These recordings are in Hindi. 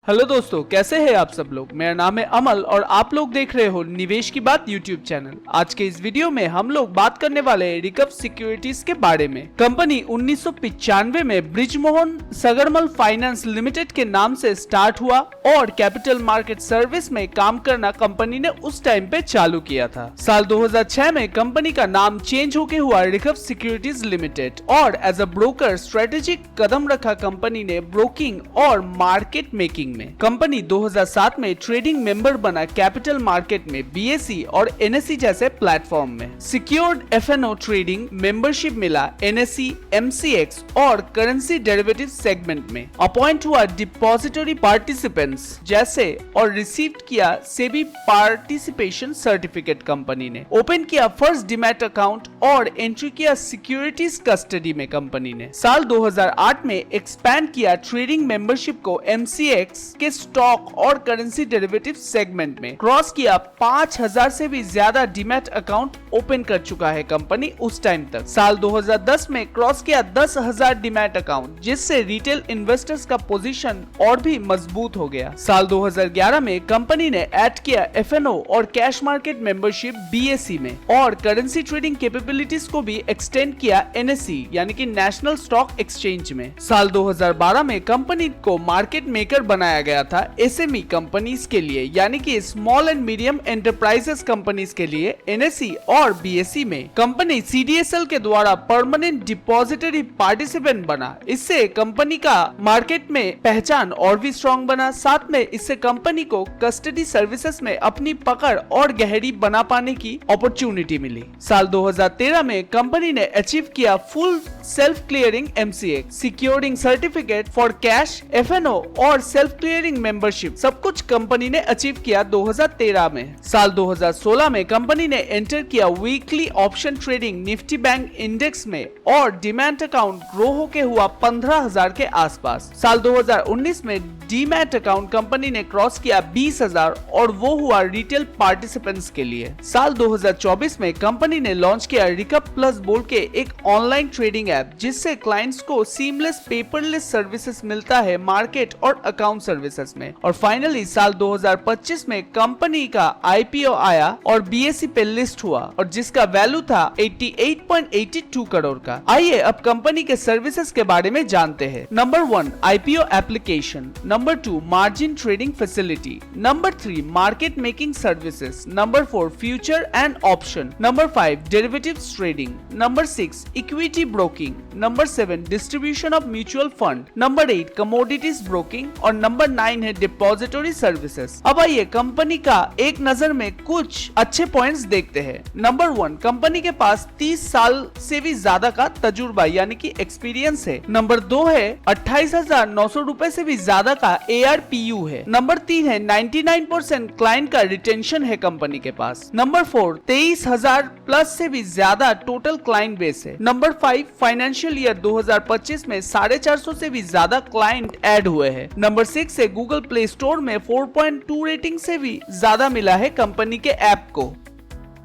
हेलो दोस्तों, कैसे हैं आप सब लोग। मेरा नाम है अमल और आप लोग देख रहे हो निवेश की बात यूट्यूब चैनल। आज के इस वीडियो में हम लोग बात करने वाले हैं रिकव सिक्योरिटीज के बारे में। कंपनी 1995 में ब्रिजमोहन सगरमल फाइनेंस लिमिटेड के नाम से स्टार्ट हुआ और कैपिटल मार्केट सर्विस में काम करना कंपनी ने उस टाइम पे चालू किया था। साल 2006 में कंपनी का नाम चेंज होके हुआ रिकव सिक्योरिटीज लिमिटेड और एज अ ब्रोकर स्ट्रेटेजिक कदम रखा कंपनी ने ब्रोकिंग और मार्केट मेकिंग में। कंपनी 2007 में ट्रेडिंग मेंबर बना कैपिटल मार्केट में बीएसई और एनएसई जैसे प्लेटफॉर्म में। सिक्योर्ड एफएनओ ट्रेडिंग मेंबरशिप मिला एनएसई, एमसीएक्स और करेंसी डेरिवेटिव सेगमेंट में। अपॉइंट हुआ डिपॉजिटरी पार्टिसिपेंट्स जैसे और रिसीव किया सेबी पार्टिसिपेशन सर्टिफिकेट। कंपनी ने ओपन किया फर्स्ट डीमैट अकाउंट और एंट्री किया सिक्योरिटीज कस्टडी में। कंपनी ने साल 2008 में एक्सपैंड किया ट्रेडिंग मेंबरशिप को एमसीएक्स के स्टॉक और करेंसी डेरिवेटिव सेगमेंट में। क्रॉस किया 5000 से भी ज्यादा डीमैट अकाउंट ओपन कर चुका है कंपनी उस टाइम तक। साल 2010 में क्रॉस किया 10,000 डीमैट अकाउंट, जिससे रिटेल इन्वेस्टर्स का पोजीशन और भी मजबूत हो गया। साल 2011 में कंपनी ने ऐड किया एफएनओ और कैश मार्केट मेंबरशिप बीएसई में और करेंसी ट्रेडिंग कैपेबिलिटीज को भी एक्सटेंड किया एनएसई यानी कि नेशनल स्टॉक एक्सचेंज में। साल 2012 में कंपनी को मार्केट मेकर बनाया गया था एसएमई कंपनीज के लिए यानी कि small and medium enterprises companies के लिए एनएसई और बीएसई में। कंपनी सीडीएसएल के द्वारा परमानेंट डिपॉजिटरी पार्टिसिपेंट बना। इससे कंपनी का मार्केट में पहचान और भी स्ट्रॉन्ग बना। साथ में इससे कंपनी को कस्टडी सर्विसेज में अपनी पकड़ और गहरी बना पाने की अपॉर्चुनिटी मिली। साल 2013 में कंपनी ने अचीव किया full self clearing MCX, securing certificate for cash, FNO और सेल्फ क्लियरिंग मेंबरशिप। सब कुछ कंपनी ने अचीव किया 2013 में। साल 2016 में कंपनी ने एंटर किया weekly option trading Nifty bank index में और डीमैट अकाउंट ग्रो होके हुआ 15,000 के आसपास। साल 2019 में डीमैट अकाउंट कंपनी ने क्रॉस किया 20,000 और वो हुआ रिटेल पार्टिसिपेंट्स के लिए। साल 2024 में कंपनी ने लॉन्च किया रिकव प्लस बोल के एक ऑनलाइन ट्रेडिंग ऐप, जिससे क्लाइंट्स को सीमलेस पेपरलेस सर्विसेज मिलता है मार्केट और अकाउंट सर्विसेज में। और फाइनली साल 2025 में कंपनी का आईपीओ आया और बीएसई पे लिस्ट हुआ और जिसका वैल्यू था 88.82 करोड़ का। आइए अब कंपनी के सर्विसेज के बारे में जानते हैं। Number 1 IPO application, number 2 margin trading facility, number 3 market making services, number 4 future and option, number 5 derivatives trading, number 6 equity broking, number 7 distribution of mutual fund, number 8 commodities broking और नंबर 9 है डिपॉजिटरी सर्विसेज। अब आइए कंपनी का एक नजर में कुछ अच्छे पॉइंट्स देखते हैं। नंबर 1 कंपनी के पास 30 साल से भी ज्यादा का तजुर्बा यानी कि एक्सपीरियंस है। नंबर 2 है 28,900 रुपए से भी ज्यादा का ARPU है। नंबर 3 है 99% क्लाइंट का रिटेंशन है कंपनी के पास। नंबर 4 23,000 प्लस से भी ज्यादा टोटल क्लाइंट बेस है। नंबर 5 फाइनेंशियल ईयर 2025 में 450 से भी ज्यादा क्लाइंट ऐड हुए हैं। नंबर 6 से गूगल प्ले स्टोर में 4.2 रेटिंग से भी ज्यादा मिला है कंपनी के ऐप को।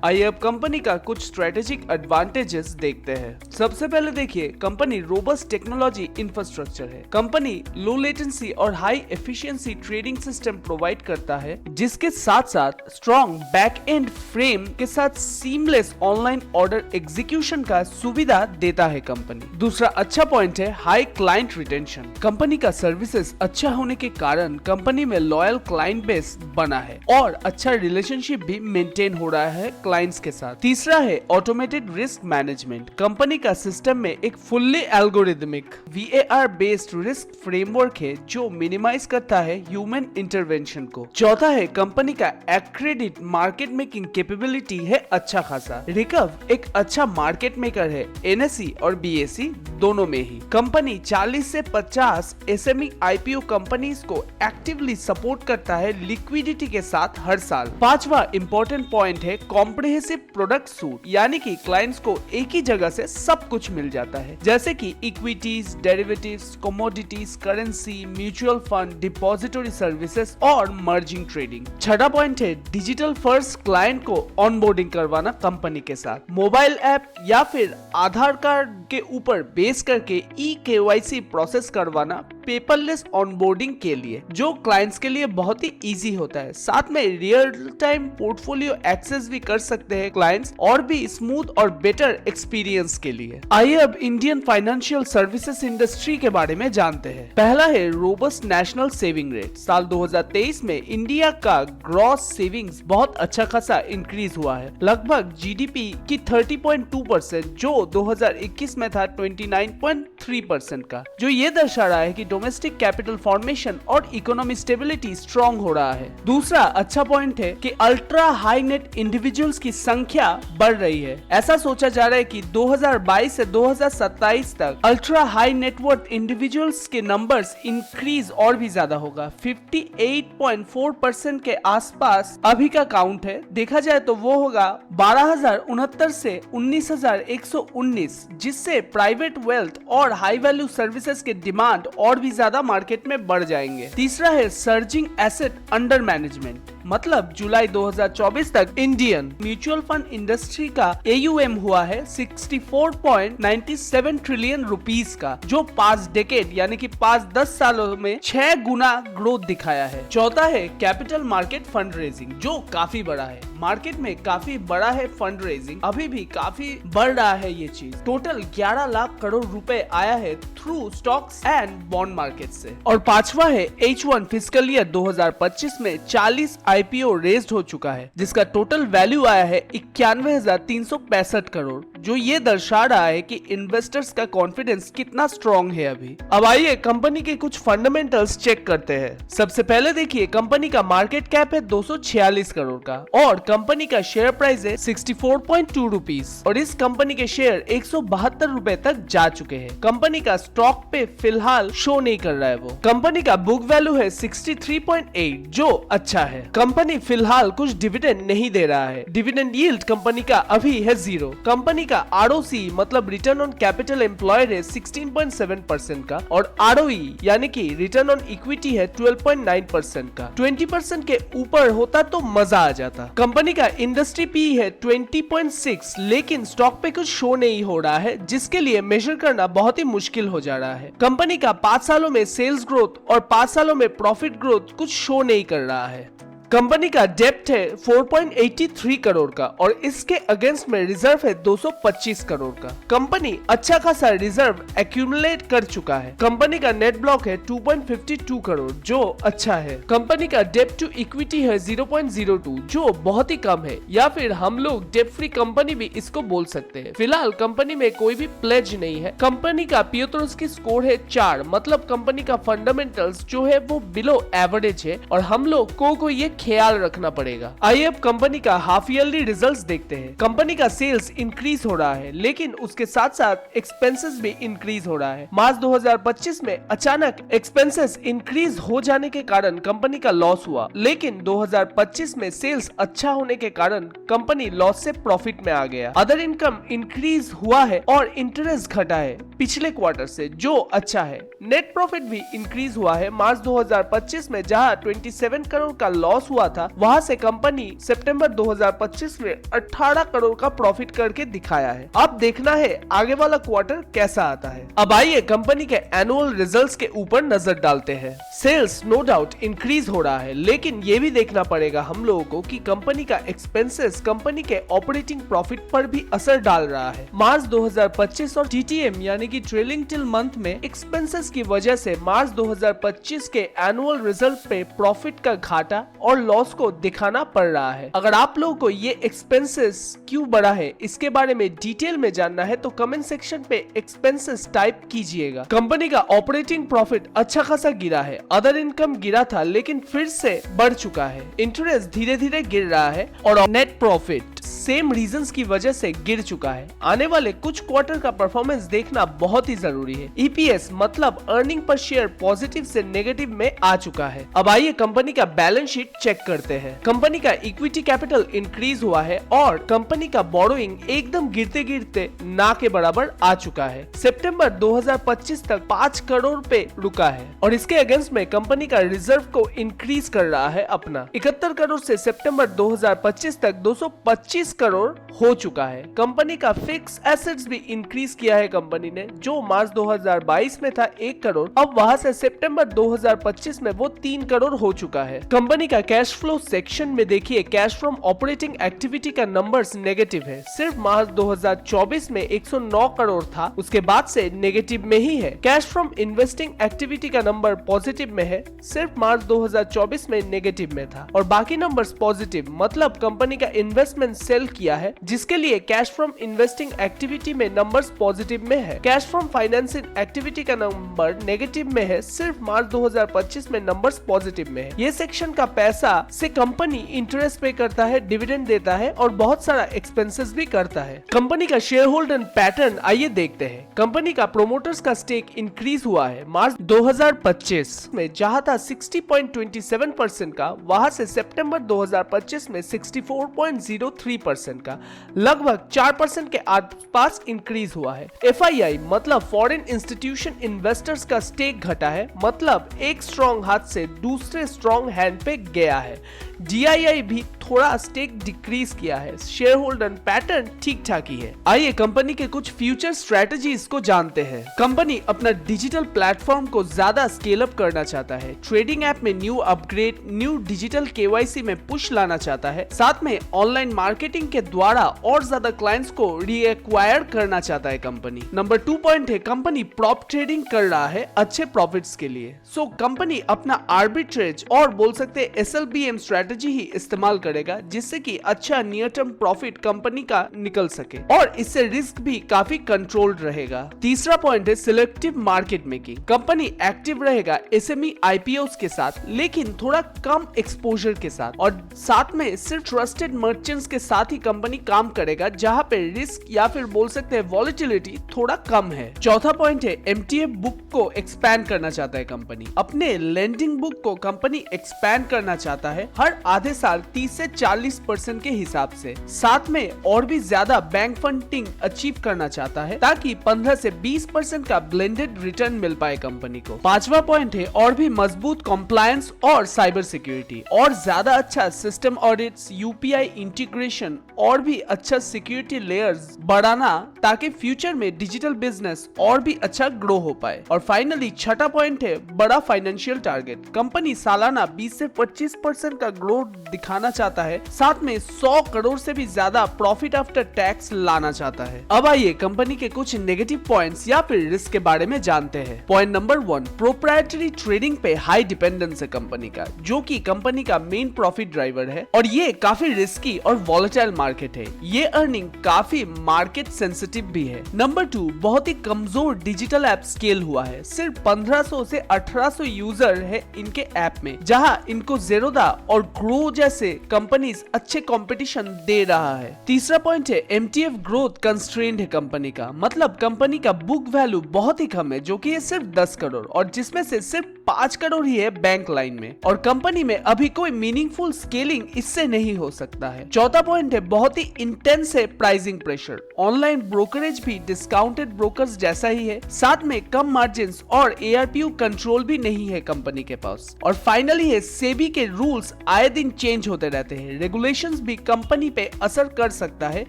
आइए अब कंपनी का कुछ स्ट्रेटेजिक एडवांटेजेस देखते हैं। सबसे पहले देखिए, कंपनी रोबस्ट टेक्नोलॉजी इंफ्रास्ट्रक्चर है। कंपनी लो लेटेंसी और high efficiency trading system provide करता है, जिसके साथ साथ स्ट्रॉन्ग बैक एंड फ्रेम के साथ सीमलेस ऑनलाइन ऑर्डर एग्जीक्यूशन का सुविधा देता है कंपनी। दूसरा अच्छा पॉइंट है हाई क्लाइंट रिटेंशन। कंपनी का सर्विसेज अच्छा होने के कारण कंपनी में लॉयल क्लाइंट बेस बना है और अच्छा रिलेशनशिप भी मेंटेन हो रहा है क्लाइंट्स के साथ। तीसरा है ऑटोमेटेड रिस्क मैनेजमेंट। कंपनी का सिस्टम में एक fully algorithmic VAR based risk framework है जो मिनिमाइज करता है ह्यूमन इंटरवेंशन को। चौथा है कंपनी का एक्रेडिट मार्केट मेकिंग कैपेबिलिटी है अच्छा खासा। रिकव एक अच्छा मार्केट मेकर है एनएसई और बीएसई दोनों में ही। कंपनी 40 से 50 एसएमई आईपीओ कंपनीज को एक्टिवली सपोर्ट करता है लिक्विडिटी के साथ हर साल। पांचवा इंपॉर्टेंट पॉइंट है कॉम्प्रिहेंसिव प्रोडक्ट सूट, यानी कि क्लाइंट्स को एक ही जगह से सब कुछ मिल जाता है, जैसे कि equities, derivatives, commodities, currency, mutual fund, depository services और मर्जिंग ट्रेडिंग। छठा पॉइंट है डिजिटल फर्स्ट क्लाइंट को ऑनबोर्डिंग करवाना कंपनी के साथ। मोबाइल ऐप या फिर आधार कार्ड के ऊपर बेस करके eKYC प्रोसेस करवाना पेपरलेस ऑनबोर्डिंग के लिए, जो क्लाइंट्स के लिए बहुत ही इजी होता है। साथ में रियल टाइम पोर्टफोलियो एक्सेस भी कर सकते हैं क्लाइंट्स, और भी स्मूथ और बेटर एक्सपीरियंस के लिए। आइए अब इंडियन फाइनेंशियल सर्विसेज इंडस्ट्री के बारे में जानते हैं। पहला है रोबस्ट नेशनल सेविंग रेट। साल 2023 में इंडिया का ग्रॉस सेविंग्स बहुत अच्छा खासा इंक्रीज हुआ है, लगभग जीडीपी की 30.2%, जो 2021 में था 29.3% का, जो ये दर्शा रहा है कि डोमेस्टिक कैपिटल फॉर्मेशन और इकोनॉमी स्टेबिलिटी स्ट्रॉन्ग हो रहा है। दूसरा अच्छा पॉइंट है कि अल्ट्रा हाई नेट इंडिविजुअल्स की संख्या बढ़ रही है। ऐसा सोचा जा रहा है कि 2022 से 2027 तक अल्ट्रा हाई नेटवर्थ इंडिविजुअल्स के नंबर्स इंक्रीज और भी ज्यादा होगा। 58.4% के आसपास अभी का काउंट है। देखा जाए तो वो होगा 12,069 से 19,119, जिससे प्राइवेट वेल्थ और हाई वैल्यू सर्विसेज के डिमांड और भी ज्यादा मार्केट में बढ़ जाएंगे। तीसरा है सर्जिंग एसेट अंडर मैनेजमेंट। मतलब जुलाई 2024 तक इंडियन म्यूचुअल फंड इंडस्ट्री का AUM हुआ है 64.97 ट्रिलियन रुपीस का, जो 5 डेकेड यानी कि 5-10 सालों में 6 गुना ग्रोथ दिखाया है। चौथा है कैपिटल मार्केट फंड रेजिंग, जो काफी बड़ा है। मार्केट में काफी बड़ा है फंड रेजिंग, अभी भी काफी बढ़ रहा है ये चीज। टोटल 11 लाख करोड़ रुपए आया है through stocks and bond market से। और पांचवा है H1 फिस्कल ईयर 2025 में 40 IPO रेज्ड हो चुका है, जिसका टोटल वैल्यू आया है 91,365 करोड़, जो ये दर्शा रहा है कि इन्वेस्टर्स का कॉन्फिडेंस कितना स्ट्रॉन्ग है अभी। अब आइए कंपनी के कुछ फंडामेंटल्स चेक करते हैं। सबसे पहले देखिए कंपनी का मार्केट कैप है 246 करोड़ का, और कंपनी का शेयर प्राइस है 64.2 रुपीज, और इस कंपनी के शेयर 172 रुपए तक जा चुके हैं। कंपनी का स्टॉक पे फिलहाल शो नहीं कर रहा है वो। कंपनी का बुक वैल्यू है 63.8, जो अच्छा है। कंपनी फिलहाल कुछ डिविडेंड नहीं दे रहा है। डिविडेंड यील्ड कंपनी का अभी है 0। कंपनी का ROC मतलब रिटर्न ऑन कैपिटल एम्प्लॉयड है 16.7% का, और ROE यानी कि रिटर्न ऑन इक्विटी है 12.9% का। 20% के ऊपर होता तो मजा आ जाता। कंपनी का इंडस्ट्री PE है 20.6, लेकिन स्टॉक पे कुछ शो नहीं हो रहा है, जिसके लिए मेजर करना बहुत ही मुश्किल हो जा रहा है। कंपनी का 5 सालों में सेल्स ग्रोथ और 5 सालों में प्रॉफिट ग्रोथ कुछ शो नहीं कर रहा है। कंपनी का डेप्ट है 4.83 करोड़ का, और इसके अगेंस्ट में रिजर्व है 225 करोड़ का। कंपनी अच्छा खासा रिजर्व एक्यूमुलेट कर चुका है। कंपनी का नेट ब्लॉक है 2.52 करोड़, जो अच्छा है। कंपनी का डेप्ट टू इक्विटी है 0.02, जो बहुत ही कम है, या फिर हम लोग डेप्ट फ्री कंपनी भी इसको बोल सकते हैं। फिलहाल कंपनी में कोई भी प्लेज नहीं है। कंपनी का पियोत्रोस्की स्कोर है 4, मतलब कंपनी का फंडामेंटल्स जो है वो बिलो एवरेज है, और हम लोग को ये ख्याल रखना पड़ेगा। आइए अब कंपनी का हाफ ईयरली रिजल्ट्स देखते हैं। कंपनी का सेल्स इंक्रीज हो रहा है, लेकिन उसके साथ साथ एक्सपेंसेस भी इंक्रीज हो रहा है। मार्च 2025 में अचानक एक्सपेंसेस इंक्रीज हो जाने के कारण कंपनी का लॉस हुआ, लेकिन 2025 में सेल्स अच्छा होने के कारण कंपनी लॉस से प्रॉफिट में आ गया। अदर इनकम इंक्रीज हुआ है और इंटरेस्ट घटा है पिछले क्वार्टर से, जो अच्छा है। नेट प्रॉफिट भी इंक्रीज हुआ है। मार्च 2025 में जहां 27 करोड़ का लॉस हुआ था, वहां से कंपनी सितंबर 2025 में 18 करोड़ का प्रॉफिट करके दिखाया है। अब देखना है आगे वाला क्वार्टर कैसा आता है। अब आइए कंपनी के एनुअल रिजल्ट्स के ऊपर नजर डालते हैं। सेल्स नो डाउट इंक्रीज हो रहा है, लेकिन ये भी देखना पड़ेगा हम लोगों को कि कंपनी का एक्सपेंसेस कंपनी के ऑपरेटिंग प्रॉफिट पर भी असर डाल रहा है। मार्च 2025 और TTM यानी कि ट्रेलिंग टिल मंथ में एक्सपेंसेस की वजह से मार्च 2025 के एनुअल रिजल्ट पे प्रॉफिट का घाटा और लॉस को दिखाना पड़ रहा है। अगर आप लोगों को ये एक्सपेंसेस क्यों बढ़ा है इसके बारे में डिटेल में जानना है तो कमेंट सेक्शन पे एक्सपेंसेस टाइप कीजिएगा। कंपनी का ऑपरेटिंग प्रॉफिट अच्छा खासा गिरा है। अदर इनकम गिरा था, लेकिन फिर से बढ़ चुका है। इंटरेस्ट धीरे धीरे गिर रहा है, और नेट प्रॉफिट सेम रीजंस की वजह से गिर चुका है। आने वाले कुछ क्वार्टर का परफॉर्मेंस देखना बहुत ही जरूरी है। EPS मतलब अर्निंग पर शेयर पॉजिटिव से नेगेटिव में आ चुका है। अब आइए कंपनी का बैलेंस शीट चेक करते हैं। कंपनी का इक्विटी कैपिटल इंक्रीज हुआ है और कंपनी का बोरोइंग एकदम गिरते गिरते ना के बराबर आ चुका है। सितंबर 2025 तक 5 करोड़ पे रुका है और इसके अगेंस्ट में कंपनी का रिजर्व को इंक्रीज कर रहा है अपना 71 करोड़ से सितंबर 2025 तक 225 करोड़ हो चुका है। कंपनी का फिक्स एसेट्स भी इंक्रीज किया है कंपनी ने, जो मार्च 2022 में था 1 करोड़, अब वहां से सितंबर 2025 में वो 3 करोड़ हो चुका है। कंपनी का कैश फ्लो सेक्शन में देखिए, कैश फ्रॉम ऑपरेटिंग एक्टिविटी का नंबर्स नेगेटिव है। सिर्फ मार्च 2024 में 109 करोड़ था, उसके बाद से नेगेटिव में ही है। कैश फ्रॉम इन्वेस्टिंग एक्टिविटी का नंबर पॉजिटिव में है, सिर्फ मार्च 2024 में नेगेटिव में था और बाकी नंबर्स पॉजिटिव, मतलब कंपनी का इन्वेस्टमेंट सेल किया है जिसके लिए कैश फ्रॉम इन्वेस्टिंग एक्टिविटी में नंबर्स पॉजिटिव में है। कैश फ्रॉम फाइनेंसिंग एक्टिविटी का नंबर नेगेटिव में है, सिर्फ मार्च 2025 में नंबर्स पॉजिटिव में है। ये सेक्शन का पैसा से कंपनी इंटरेस्ट पे करता है, डिविडेंड देता है और बहुत सारा एक्सपेंसेस भी करता है। कंपनी का शेयर होल्डर पैटर्न आइए देखते हैं। कंपनी का प्रोमोटर्स का स्टेक इंक्रीज हुआ है मार्च 2025 में, जहां था 60.27% का, वहां से सितंबर 2025 में 64.03% का, लगभग 4% के आसपास इंक्रीज हुआ है। FII मतलब फॉरेन इंस्टीट्यूशन इन्वेस्टर्स का स्टेक घटा है, मतलब एक स्ट्रॉन्ग हाथ से दूसरे स्ट्रॉन्ग हैंड पे गया है। DII भी थोड़ा स्टेक डिक्रीज किया है। शेयर होल्डर पैटर्न ठीक ठाक ही है। आइए कंपनी के कुछ फ्यूचर स्ट्रेटजीज को जानते हैं। कंपनी अपना डिजिटल प्लेटफॉर्म को ज्यादा स्केल अप करना चाहता है। ट्रेडिंग ऐप में new upgrade, new digital KYC में पुश लाना चाहता है। साथ में ऑनलाइन मार्केटिंग के द्वारा और ज्यादा क्लाइंट्स को रीएक्वायर करना चाहता है कंपनी। नंबर 2 पॉइंट है, कंपनी प्रॉप ट्रेडिंग कर रहा है अच्छे प्रॉफिट्स के लिए। सो कंपनी अपना आर्बिट्रेज और बोल सकते हैं SLBM स्ट्रेटजी ही इस्तेमाल करेगा, जिससे कि अच्छा नियर टर्म प्रॉफिट कंपनी का निकल सके और इससे रिस्क भी काफी कंट्रोल्ड रहेगा। तीसरा पॉइंट है selective market making. Company active रहेगा SME IPOs के साथ, लेकिन थोड़ा कम एक्सपोजर के साथ, और साथ में सिर्फ ट्रस्टेड मर्चेंट्स के साथ ही कंपनी काम करेगा, जहां पे रिस्क या फिर बोल सकते हैं वॉलेटिलिटी थोड़ा कम है। चौथा पॉइंट है MTF बुक को एक्सपैंड करना चाहता है कंपनी। अपने लेंडिंग बुक को कंपनी एक्सपैंड करना चाहता है हर आधे साल 30 से 40% के हिसाब से। साथ में और भी ज्यादा बैंक फंडिंग अचीव करना चाहता है, ताकि 15 से 20% का ब्लेंडेड रिटर्न मिल पाए कंपनी को। पांचवा पॉइंट है और भी मजबूत कॉम्प्लायंस और साइबर सिक्योरिटी, और ज्यादा अच्छा सिस्टम ऑडिट्स, UPI इंटीग्रेशन और भी अच्छा सिक्योरिटी लेयर्स बढ़ाना, ताकि फ्यूचर में डिजिटल बिजनेस और भी अच्छा ग्रो हो पाए। और फाइनली छठा पॉइंट है बड़ा फाइनेंशियल टारगेट। कंपनी सालाना 20 से 25% का ग्रोथ दिखाना चाहता है, साथ में 100 करोड़ से भी ज्यादा प्रॉफिट आफ्टर टैक्स लाना चाहता है। अब आइए कंपनी के कुछ नेगेटिव पॉइंट्स या फिर रिस्क के बारे में जानते हैं। पॉइंट नंबर 1, प्रोप्राइटरी ट्रेडिंग पे हाई डिपेंडेंस है कंपनी का, जो कि कंपनी का मेन प्रॉफिट ड्राइवर है और ये काफी रिस्की और वॉलेटाइल मार्केट है। ये अर्निंग काफी मार्केट सेंसिटिव भी है। नंबर 2, बहुत ही कमजोर डिजिटल ऐप स्केल हुआ है। सिर्फ 1500 से 1800 यूजर है इनके ऐप में, जहां इनको ज़ेरोधा और ग्रो जैसे कंपनीज अच्छे कंपटीशन दे रहा है। तीसरा पॉइंट है MTF ग्रोथ कंस्ट्रेंड है कंपनी का, मतलब कंपनी का बुक वैल्यू बहुत ही कम है, जो कि है सिर्फ 10 करोड़, और जिसमें से सिर्फ 5 करोड़ ही है बैंक लाइन में, और कंपनी में अभी कोई मीनिंगफुल स्केलिंग इससे नहीं हो सकता है। चौथा पॉइंट है बहुत ही इंटेंस है प्राइसिंग प्रेशर। ऑनलाइन ब्रोकरेज भी डिस्काउंटेड ब्रोकर्स जैसा ही है, साथ में कम मार्जिन और ARPU कंट्रोल भी नहीं है कंपनी के पास। और फाइनली है सेबी के रूल्स आए दिन चेंज होते रहते हैं। रेगुलेशंस भी कंपनी पे असर कर सकता है,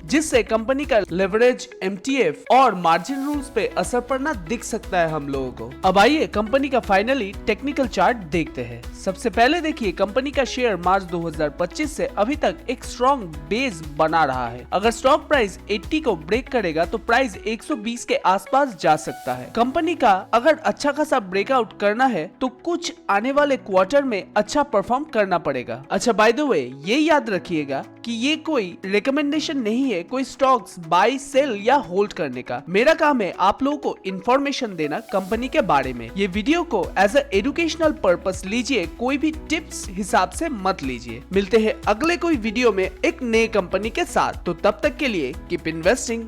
जिससे कंपनी का लेवरेज, MTF और मार्जिन रूल्स पे असर पड़ना दिख सकता है हम लोगों को। अब आइए कंपनी का फाइनली टेक्निकल चार्ट देखते हैं। सबसे पहले देखिए कंपनी का शेयर मार्च 2025 से अभी तक एक स्ट्रॉन्ग बेस बना रहा है। अगर स्टॉक प्राइस 80 को ब्रेक करेगा तो प्राइस 120 के आसपास जा सकता है। कंपनी का अगर अच्छा खासा ब्रेकआउट करना है तो कुछ आने वाले क्वार्टर में अच्छा परफॉर्म करना पड़ेगा। अच्छा, बाय द वे ये याद रखिएगा कि ये कोई रिकमेंडेशन नहीं है कोई स्टॉक्स बाय, सेल या होल्ड करने का। मेरा काम है आप लोगों को इंफॉर्मेशन देना कंपनी के बारे में। ये वीडियो को एज अ एजुकेशनल पर्पस लीजिए, कोई भी टिप्स हिसाब से मत लीजिए। मिलते हैं अगले कोई वीडियो में एक नए कंपनी के साथ, तो तब तक के लिए कीप इन्वेस्टिंग।